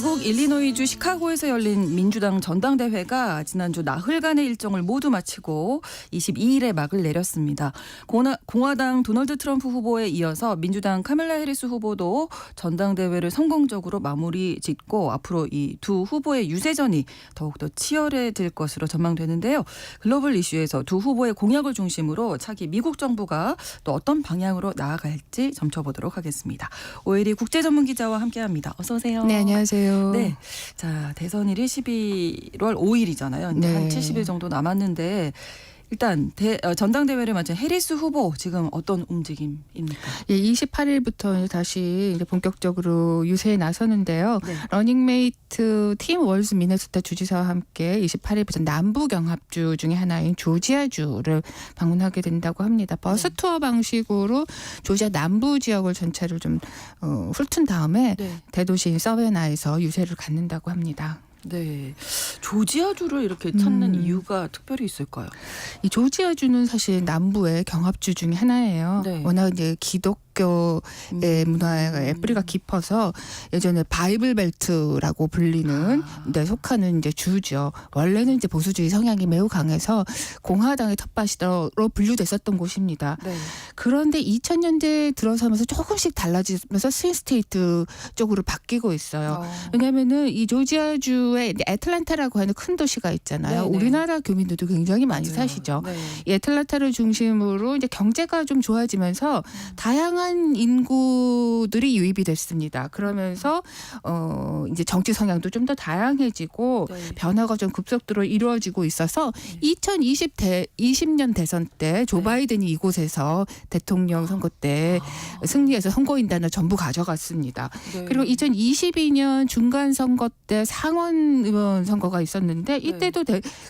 미국 일리노이주 시카고에서 열린 민주당 전당대회가 지난주 나흘간의 일정을 모두 마치고 22일에 막을 내렸습니다. 공화당 도널드 트럼프 후보에 이어서 민주당 카멜라 해리스 후보도 전당대회를 성공적으로 마무리 짓고 앞으로 이 두 후보의 유세전이 더욱더 치열해질 것으로 전망되는데요. 글로벌 이슈에서 두 후보의 공약을 중심으로 차기 미국 정부가 또 어떤 방향으로 나아갈지 점쳐보도록 하겠습니다. 오혜리 국제전문기자와 함께합니다. 어서 오세요. 네, 안녕하세요. 네, 자 대선일이 11월 5일이잖아요. 네. 한 70일 정도 남았는데 일단 전당대회를 마친 해리스 후보 지금 어떤 움직임입니까? 예, 28일부터 다시 이제 본격적으로 유세에 나서는데요. 네. 러닝메이트 팀 월즈 미네소타 주지사와 함께 28일부터 남부 경합주 중에 하나인 조지아주를 방문하게 된다고 합니다. 버스 투어 방식으로 조지아 남부 지역을 전체를 좀 훑은 다음에 네. 대도시인 서베나에서 유세를 갖는다고 합니다. 네, 조지아주를 이렇게 찾는 이유가 특별히 있을까요? 이 조지아주는 사실 남부의 경합주 중에 하나예요. 네. 워낙 이제 기독교의 문화에 뿌리가 깊어서 예전에 바이블 벨트라고 불리는 데 속하는 이제 주죠. 원래는 이제 보수주의 성향이 매우 강해서 공화당의 텃밭으로 분류됐었던 곳입니다. 네. 그런데 2000년대 들어서면서 조금씩 달라지면서 스윙스테이트 쪽으로 바뀌고 있어요. 왜냐하면은 이 조지아주에 애틀랜타라고 하는 큰 도시가 있잖아요. 네네. 우리나라 교민들도 굉장히 많이 맞아요. 사시죠. 네. 이 애틀랜타를 중심으로 이제 경제가 좀 좋아지면서 다양한 인구들이 유입이 됐습니다. 그러면서 이제 정치 성향도 좀 더 다양해지고 네. 변화가 좀 급속도로 이루어지고 있어서 2020년 대선 때 조 네. 바이든이 이곳에서 대통령 선거 때 승리해서 선거인단을 전부 가져갔습니다. 네. 그리고 2022년 중간 선거 때 상원 의원 선거가 있었는데 이때도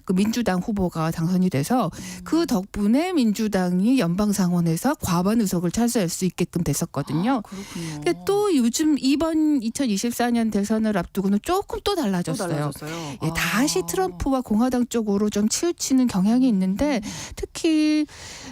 그 민주당 후보가 당선이 돼서 그 덕분에 민주당이 연방 상원에서 과반 의석을 차지할 수 있게끔 됐었거든요. 그렇군요. 근데 또 요즘 이번 2024년 대선을 앞두고는 조금 또 달라졌어요. 달라졌어요. 예, 다시 트럼프와 공화당 쪽으로 좀 치우치는 경향이 있는데 특히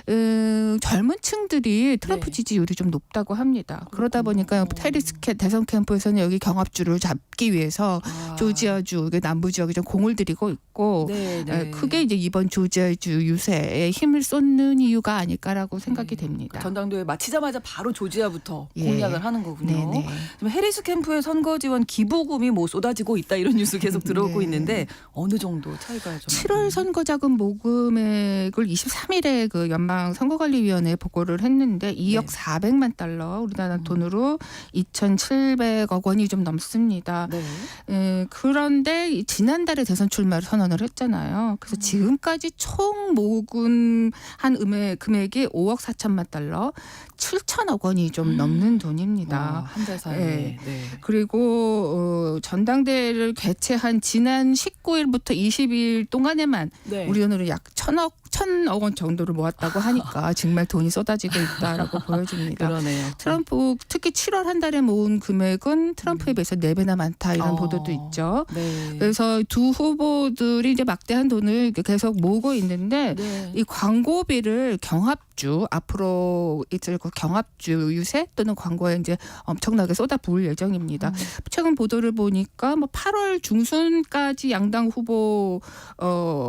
젊은 층들이 트럼프 네. 지지율이 좀 높다고 합니다. 그러다 보니까 해리스 대선 캠프에서는 여기 경합주를 잡기 위해서 조지아주 남부 지역에 좀 공을 들이고 있고 네, 네. 크게 이제 이번 조지아주 유세에 힘을 쏟는 이유가 아닐까라고 생각이 됩니다. 전당대회 마치자마자 바로 조지아부터 예. 공약을 하는 거군요. 네네. 지금 해리스 캠프의 선거 지원 기부금이 뭐 쏟아지고 있다 이런 뉴스 계속 들어오고 네. 있는데 어느 정도 차이가 좀 7월 선거자금 모금액을 23일에 그 연방선거관리위원회에 보고를 했는데 2억 400만 달러 우리나라 돈으로 2,700억 원이 좀 넘습니다. 네. 그런데 지난달에 대선 출마를 선언을 했잖아요. 그래서 지금까지 총 모금한 금액이 5억 4천만 달러, 7천억 원이 좀 넘는 돈입니다. 한 달 사이에. 네. 네. 그리고 전당대회를 개최한 지난 19일부터 20일 동안에만 네. 우리 돈으로 약 1,000억 원 정도를 모았다고 하니까 정말 돈이 쏟아지고 있다라고 보여집니다. 그러네요. 트럼프 특히 7월 한 달에 모은 금액은 트럼프에 비해서 4배나 많다 이런 보도도 있죠. 네. 그래서 두 후보들이 이제 막대한 돈을 계속 모으고 있는데 네. 이 광고비를 경합주 앞으로 있을 그 경합주 유세 또는 광고에 이제 엄청나게 쏟아부을 예정입니다. 최근 보도를 보니까 뭐 8월 중순까지 양당 후보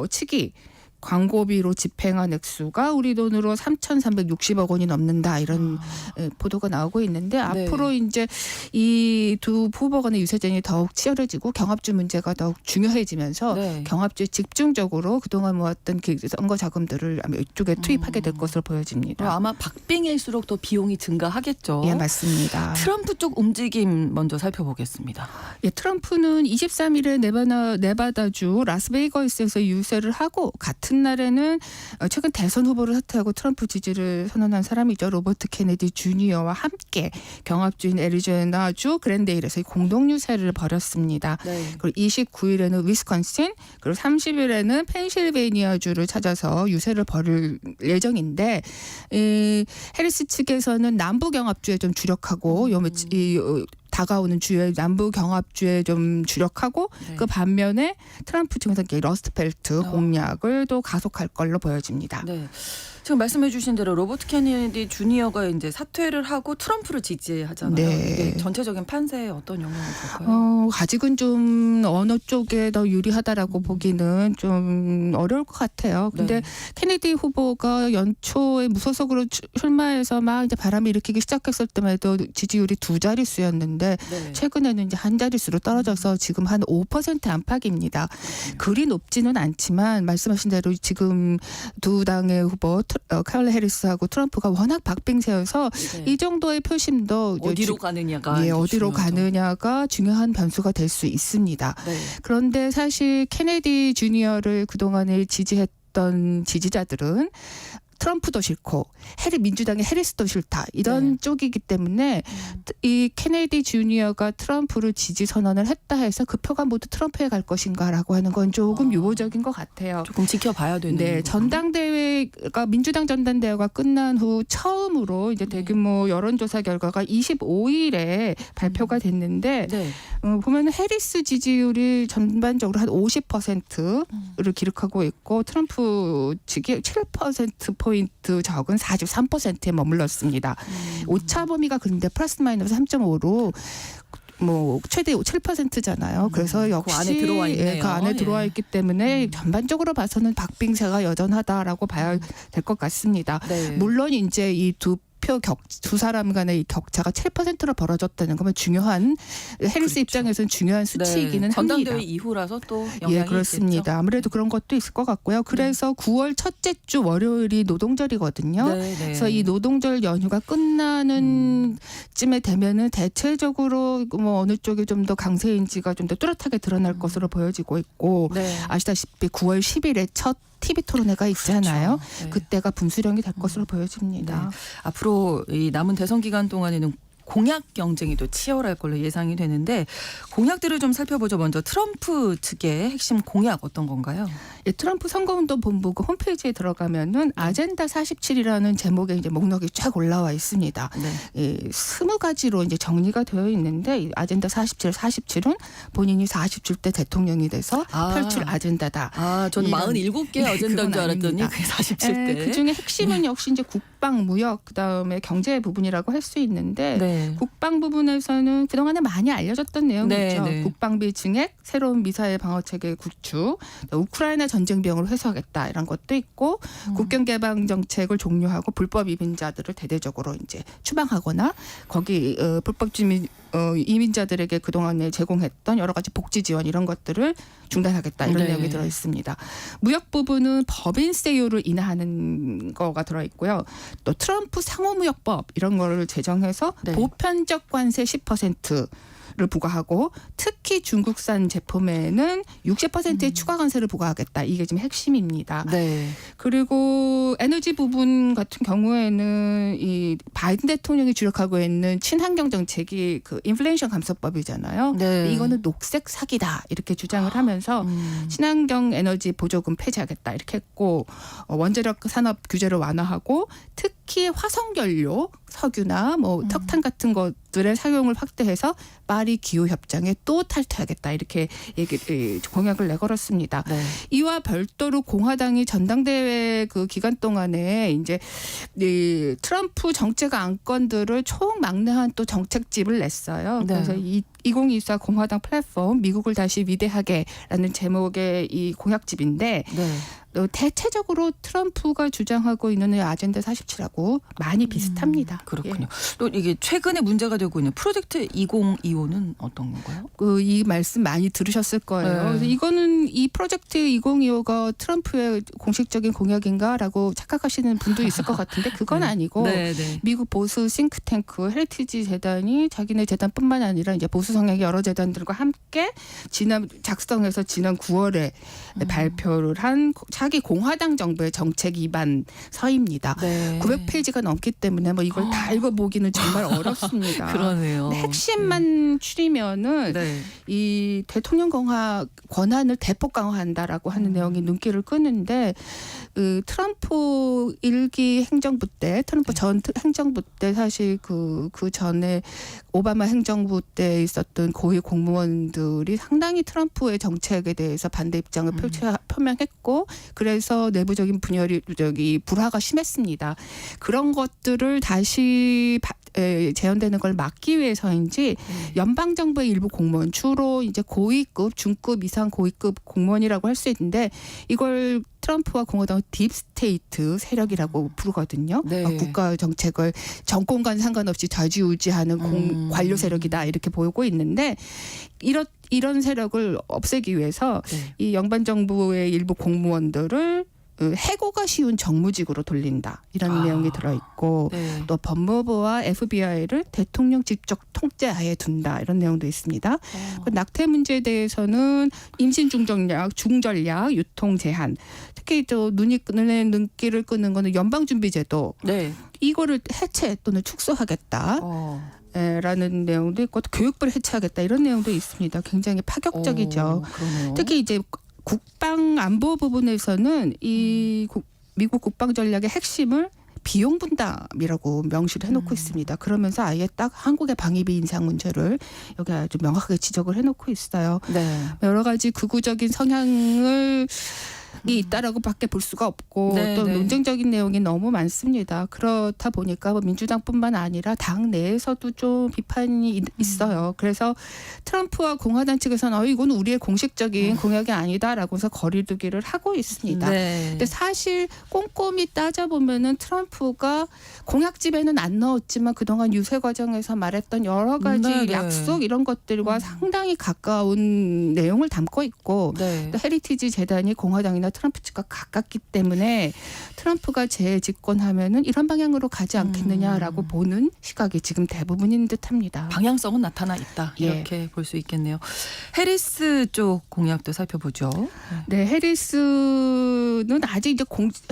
측이 광고비로 집행한 액수가 우리 돈으로 3,360억 원이 넘는다 이런 보도가 나오고 있는데 앞으로 이제 이 두 후보 간의 유세전이 더욱 치열해지고 경합주 문제가 더욱 중요해지면서 네. 경합주에 집중적으로 그동안 모았던 그 선거 자금들을 아마 이쪽에 투입하게 될 것으로 보여집니다. 아마 박빙일수록 더 비용이 증가하겠죠. 예, 맞습니다. 트럼프 쪽 움직임 먼저 살펴보겠습니다. 예, 트럼프는 23일에 네바다주 라스베이거스에서 유세를 하고 같은 날에는 최근 대선 후보를 사퇴하고 트럼프 지지를 선언한 사람이죠. 로버트 케네디 주니어와 함께 경합주인 애리조나주 그랜데일에서 공동 유세를 벌였습니다. 네. 그리고 29일에는 위스콘신 그리고 30일에는 펜실베이니아주를 찾아서 유세를 벌일 예정인데 해리스 측에서는 남부 경합주에 좀 주력하고 다가오는 주요 남부 경합주에 좀 주력하고 네. 그 반면에 트럼프 측에서 러스트벨트 공략을 또 가속할 걸로 보여집니다. 네. 지금 말씀해주신 대로 로버트 케네디 주니어가 이제 사퇴를 하고 트럼프를 지지하잖아요. 네. 이게 전체적인 판세에 어떤 영향을 줄까요? 아직은 좀 어느 쪽에 더 유리하다라고 보기는 좀 어려울 것 같아요. 근데 네. 케네디 후보가 연초에 무소속으로 출마해서 막 이제 바람을 일으키기 시작했을 때만 해도 지지율이 2자릿수였는데 네. 최근에는 이제 한 자릿수로 떨어져서 지금 한 5% 안팎입니다. 그리 높지는 않지만 말씀하신 대로 지금 두 당의 후보 카멀라 해리스하고 트럼프가 워낙 박빙세여서 네. 이 정도의 표심도 이제 어디로 가느냐가 예, 이제 어디로 중요하죠. 가느냐가 중요한 변수가 될 수 있습니다. 네. 그런데 사실 케네디 주니어를 그동안에 지지했던 지지자들은 트럼프도 싫고 민주당의 해리스도 싫다 이런 네. 쪽이기 때문에 이 케네디 주니어가 트럼프를 지지 선언을 했다 해서 그 표가 모두 트럼프에 갈 것인가라고 하는 건 조금 유보적인 것 같아요. 조금 지켜봐야 되는. 네, 전당대회가 민주당 전당대회가 끝난 후 처음으로 이제 대규모 여론조사 결과가 25일에 발표가 됐는데 네. 보면 해리스 지지율이 전반적으로 한 50%를 기록하고 있고 트럼프 측이 7%포인트 적은 43%에 머물렀습니다. 오차 범위가 그런데 플러스 마이너스 3.5로 뭐 최대 7%잖아요. 그래서 역시 그 안에 들어와 있네요. 그 안에 들어와 있기 때문에 전반적으로 봐서는 박빙세가 여전하다라고 봐야 될 것 같습니다. 네. 물론 이제 이 두 사람 간의 이 격차가 7%로 벌어졌다는 거면 중요한 해리스 그렇죠. 입장에서는 중요한 수치이기는 네. 합니다. 전당대회 이후라서 또 영향이 예, 그렇습니다. 있겠죠. 아무래도 그런 것도 있을 것 같고요. 그래서 9월 첫째 주 월요일이 노동절이거든요. 네, 네. 그래서 이 노동절 연휴가 끝나는 쯤에 되면은 대체적으로 뭐 어느 쪽이 좀 더 강세인지가 좀 더 뚜렷하게 드러날 것으로 보여지고 있고 네. 아시다시피 9월 10일에 첫 TV 토론회가 있잖아요. 그렇죠. 네. 그때가 분수령이 될 것으로 보여집니다. 앞으로 이 남은 대선 기간 동안에는 공약 경쟁이 또 치열할 걸로 예상이 되는데 공약들을 좀 살펴보죠. 먼저 트럼프 측의 핵심 공약 어떤 건가요? 예, 트럼프 선거운동 본부 홈페이지에 들어가면은 아젠다 47이라는 제목의 이제 목록이 쫙 올라와 있습니다. 네. 예, 20가지로 이제 정리가 되어 있는데 이 아젠다 47은 본인이 47대 대통령이 돼서 펼칠 아젠다다. 아, 저는 이런- 47개 어젠다인 줄 알았더니 아닙니다. 그게 47대. 그 중에 핵심은 역시 이제 국방, 무역, 그다음에 경제 부분이라고 할 수 있는데 네. 국방 부분에서는 그동안에 많이 알려졌던 내용이죠. 네, 네. 국방비 증액, 새로운 미사일 방어 체계 구축, 우크라이나 전쟁 비용을 회수하겠다 이런 것도 있고 국경 개방 정책을 종료하고 불법 이민자들을 대대적으로 이제 추방하거나 거기 불법 이민자들에게 그동안에 제공했던 여러 가지 복지 지원 이런 것들을 중단하겠다 이런 네. 내용이 들어 있습니다. 무역 부분은 법인세율을 인하하는 거가 들어 있고요. 또 트럼프 상호무역법 이런 거를 제정해서 네. 보편적 관세 10%를 부과하고 특히 중국산 제품에는 60%의 추가 관세를 부과하겠다. 이게 지금 핵심입니다. 네. 그리고 에너지 부분 같은 경우에는 이 바이든 대통령이 주력하고 있는 친환경 정책이 그 인플레이션 감소법이잖아요. 네. 이거는 녹색 사기다 이렇게 주장을 하면서 친환경 에너지 보조금 폐지하겠다 이렇게 했고 원자력 산업 규제를 완화하고 특히 화석연료 석유나 뭐 석탄 같은 것들의 사용을 확대해서 파리 기후 협정에 또 탈퇴하겠다 이렇게 공약을 내걸었습니다. 네. 이와 별도로 공화당이 전당대회 그 기간 동안에 이제 이 트럼프 정책 안건들을 총망라한 또 정책집을 냈어요. 네. 그래서 2024 공화당 플랫폼 미국을 다시 위대하게라는 제목의 이 공약집인데 네. 대체적으로 트럼프가 주장하고 있는 아젠다 47하고 많이 비슷합니다. 그렇군요. 또 이게 최근에 문제가 되고 있는 프로젝트 2025는 어떤 건가요? 이 말씀 많이 들으셨을 거예요. 네. 그래서 이거는 이 프로젝트 2025가 트럼프의 공식적인 공약인가라고 착각하시는 분도 있을 것 같은데 그건 네. 아니고 네, 네. 미국 보수 싱크탱크 헤리티지 재단이 자기네 재단뿐만 아니라 이제 보수 성향의 여러 재단들과 함께 작성해서 지난 9월에 발표를 한 자기 공화당 정부의 정책 위반 서입니다. 네. 900페이지가 넘기 때문에 뭐 이걸 다 읽어보기는 정말 어렵습니다. 그러네요. 근데 핵심만 추리면은 네. 이 대통령 권한을 대폭 강화한다라고 하는 내용이 눈길을 끄는데 그 트럼프 일기 행정부 때 트럼프 전 행정부 때 사실 그 전에 오바마 행정부 때 있었던 고위 공무원들이 상당히 트럼프의 정책에 대해서 반대 입장을 표명했고 그래서 내부적인 분열이 불화가 심했습니다. 그런 것들을 다시 재현되는 걸 막기 위해서인지 연방 정부의 일부 공무원, 주로 이제 고위급, 중급 이상 고위급 공무원이라고 할 수 있는데 이걸 트럼프와 공화당 딥스테이트 세력이라고 부르거든요. 네. 국가 정책을 정권과는 상관없이 좌지우지하는 관료 세력이다 이렇게 보고 있는데 이런 세력을 없애기 위해서 네. 이 연방 정부의 일부 공무원들을 해고가 쉬운 정무직으로 돌린다 이런 내용이 들어있고 네. 또 법무부와 FBI를 대통령 직접 통제하에 둔다 이런 내용도 있습니다. 그 낙태 문제에 대해서는 임신 중전약 유통 제한, 특히 또 눈에 눈길을 끄는 거는 연방준비제도 네. 이거를 해체 또는 축소하겠다. 라는 내용도 있고 또 교육부를 해체하겠다 이런 내용도 있습니다. 굉장히 파격적이죠. 그러네요. 특히 이제 국방 안보 부분에서는 이 미국 국방 전략의 핵심을 비용 분담이라고 명시를 해놓고 있습니다. 그러면서 아예 딱 한국의 방위비 인상 문제를 여기 아주 명확하게 지적을 해놓고 있어요. 네. 여러 가지 극우적인 성향을 있다라고밖에 볼 수가 없고 네, 또 네. 논쟁적인 내용이 너무 많습니다. 그렇다 보니까 뭐 민주당뿐만 아니라 당 내에서도 좀 비판이 있어요. 그래서 트럼프와 공화당 측에서는 이건 우리의 공식적인 공약이 아니다라고 해서 거리두기를 하고 있습니다. 네. 근데 사실 꼼꼼히 따져보면은 트럼프가 공약집에는 안 넣었지만 그동안 유세 과정에서 말했던 여러 가지 네, 네. 약속 이런 것들과 상당히 가까운 내용을 담고 있고 네. 또 헤리티지 재단이 공화당이나 트럼프 측과 가깝기 때문에 트럼프가 재집권하면은 이런 방향으로 가지 않겠느냐라고 보는 시각이 지금 대부분인 듯합니다. 방향성은 나타나 있다 이렇게 볼 수 있겠네요. 해리스 쪽 공약도 살펴보죠. 네, 해리스는 아직 이제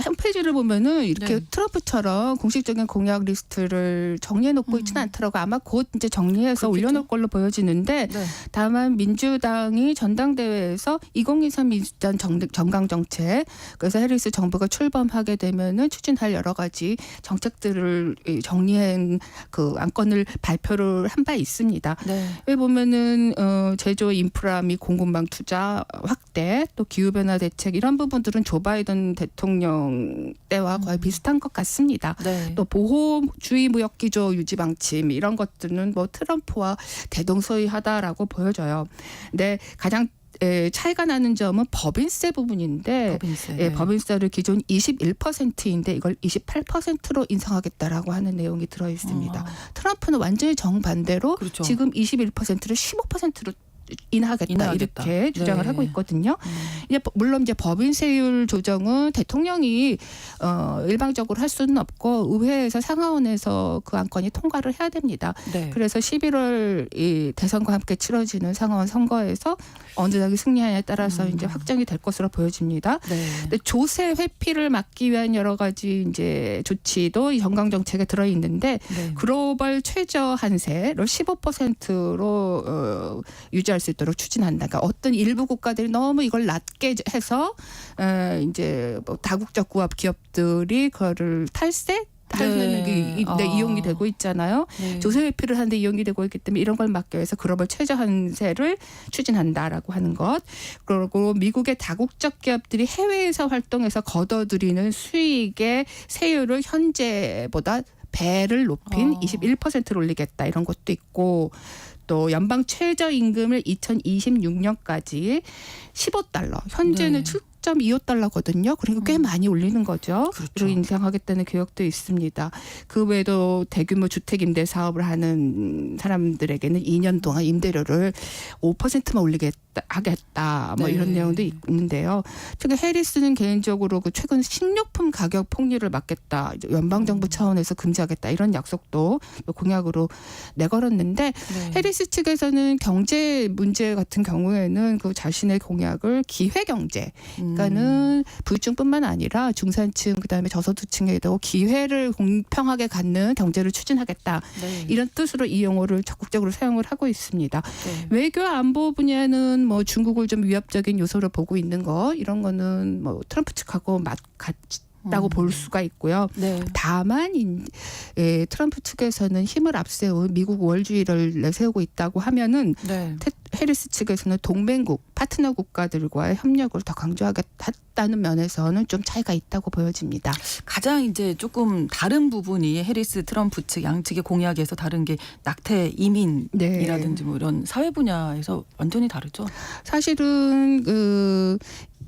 홈페이지를 보면은 이렇게 네. 트럼프처럼 공식적인 공약 리스트를 정리해놓고 있지는 않더라고. 아마 곧 이제 정리해서 그렇겠죠. 올려놓을 걸로 보여지는데 네. 다만 민주당이 전당대회에서 2023 민주당 정강 정책, 그래서 해리스 정부가 출범하게 되면은 추진할 여러 가지 정책들을 정리한 그 안건을 발표를 한 바 있습니다. 네. 여기 보면은 제조 인프라 및 공급망 투자 확대, 또 기후 변화 대책 이런 부분들은 조 바이든 대통령 때와 거의 비슷한 것 같습니다. 네. 또 보호주의 무역 기조 유지 방침 이런 것들은 뭐 트럼프와 대동소이하다라고 보여져요. 근데 가장 차이가 나는 점은 법인세 부분인데 법인세. 법인세를 기존 21%인데 이걸 28%로 인상하겠다라고 하는 내용이 들어 있습니다. 트럼프는 완전히 정반대로 그렇죠. 지금 21%를 15%로 인하하겠다 이렇게 주장을 네. 하고 있거든요. 이제 물론 이제 법인세율 조정은 대통령이 일방적으로 할 수는 없고 의회에서 상하원에서 그 안건이 통과를 해야 됩니다. 네. 그래서 11월 이 대선과 함께 치러지는 상하원 선거에서 어느 당이 승리하냐에 따라서 이제 확정이 될 것으로 보여집니다. 네. 근데 조세 회피를 막기 위한 여러 가지 이제 조치도 이 정강 정책에 들어 있는데 네. 글로벌 최저 한세를 15%로 유지할 수 있도록 추진한다. 그러니까 어떤 일부 국가들이 너무 이걸 낮게 해서 이제 뭐 다국적 구합 기업들이 그거를 탈세 하는 게 이용이 되고 있잖아요. 네. 조세 회피를 하는데 이용이 되고 있기 때문에 이런 걸 막기 위해서 글로벌 최저 한세를 추진한다라고 하는 것. 그리고 미국의 다국적 기업들이 해외에서 활동해서 거둬들이는 수익의 세율을 현재보다 배를 높인 21%를 올리겠다 이런 것도 있고 또 연방 최저임금을 2026년까지 15달러 현재는 네. 7.25달러거든요. 그러니까 꽤 많이 올리는 거죠. 그렇죠. 그리고 인상하겠다는 계획도 있습니다. 그 외에도 대규모 주택 임대 사업을 하는 사람들에게는 2년 동안 임대료를 5%만 하겠다. 뭐 네. 이런 내용도 있는데요. 특히 해리스는 개인적으로 그 최근 식료품 가격 폭리를 막겠다. 연방 정부 차원에서 금지하겠다. 이런 약속도 공약으로 내걸었는데 네. 해리스 측에서는 경제 문제 같은 경우에는 그 자신의 공약을 기회 경제 그러니까는 부유층뿐만 아니라 중산층 그다음에 저소득층에도 기회를 공평하게 갖는 경제를 추진하겠다. 네. 이런 뜻으로 이 용어를 적극적으로 사용을 하고 있습니다. 네. 외교 안보 분야는 뭐 중국을 좀 위협적인 요소로 보고 있는 거 이런 거는 뭐 트럼프 측하고 같다고 볼 수가 있고요. 네. 다만 트럼프 측에서는 힘을 앞세운 미국 우월주의를 내세우고 있다고 하면은 네. 해리스 측에서는 동맹국, 파트너 국가들과의 협력을 더 강조하겠다는 면에서는 좀 차이가 있다고 보여집니다. 가장 이제 조금 다른 부분이 해리스 트럼프 측 양측의 공약에서 다른 게 낙태 이민이라든지 뭐 이런 사회 분야에서 완전히 다르죠. 사실은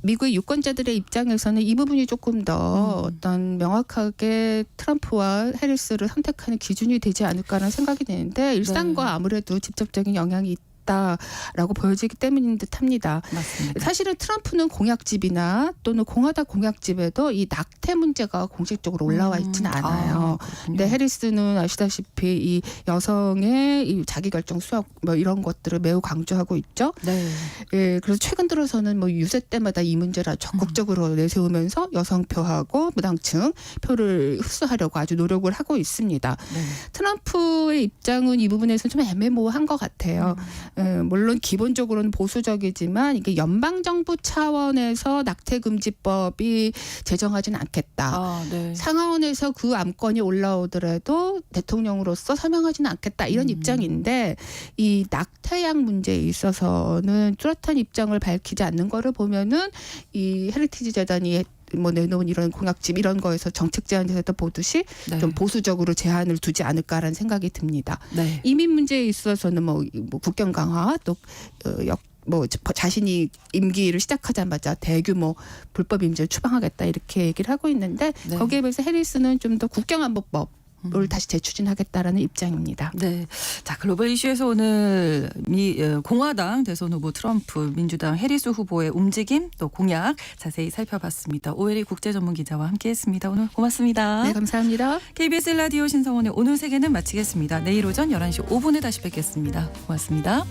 미국의 유권자들의 입장에서는 이 부분이 조금 더 어떤 명확하게 트럼프와 해리스를 선택하는 기준이 되지 않을까라는 생각이 드는데 일상과 아무래도 직접적인 영향이 있다라고 보여지기 때문인 듯합니다. 맞습니다. 사실은 트럼프는 공약집이나 또는 공화당 공약집에도 이 낙태 문제가 공식적으로 올라와 있지는 않아요. 근데 해리스는 아시다시피 이 여성의 이 자기결정 수업 뭐 이런 것들을 매우 강조하고 있죠. 네. 예, 그래서 최근 들어서는 뭐 유세 때마다 이 문제를 적극적으로 내세우면서 여성표하고 무당층 표를 흡수하려고 아주 노력을 하고 있습니다. 네. 트럼프의 입장은 이 부분에서 좀 애매모호한 것 같아요. 물론 기본적으로는 보수적이지만 이게 연방정부 차원에서 낙태금지법이 제정하지는 않겠다. 네. 상하원에서 그 안건이 올라오더라도 대통령으로서 서명하지는 않겠다. 이런 입장인데 이 낙태약 문제에 있어서는 뚜렷한 입장을 밝히지 않는 거를 보면은 이 헤리티지 재단이 뭐 내놓은 이런 공약집 이런 거에서 정책 제안에서도 보듯이 네. 좀 보수적으로 제한을 두지 않을까라는 생각이 듭니다. 네. 이민 문제에 있어서는 뭐 국경 강화 또 자신이 임기를 시작하자마자 대규모 불법 임대를 추방하겠다 이렇게 얘기를 하고 있는데 네. 거기에 비해서 해리스는 좀 더 국경안보법 을 다시 재추진하겠다라는 입장입니다. 네. 자, 글로벌 이슈에서 오늘 공화당 대선 후보 트럼프, 민주당 해리스 후보의 움직임 또 공약 자세히 살펴봤습니다. 오혜리 국제전문기자와 함께했습니다. 오늘 고맙습니다. 네, 감사합니다. KBS 라디오 신성원의 오늘 세계는 마치겠습니다. 내일 오전 11시 5분에 다시 뵙겠습니다. 고맙습니다.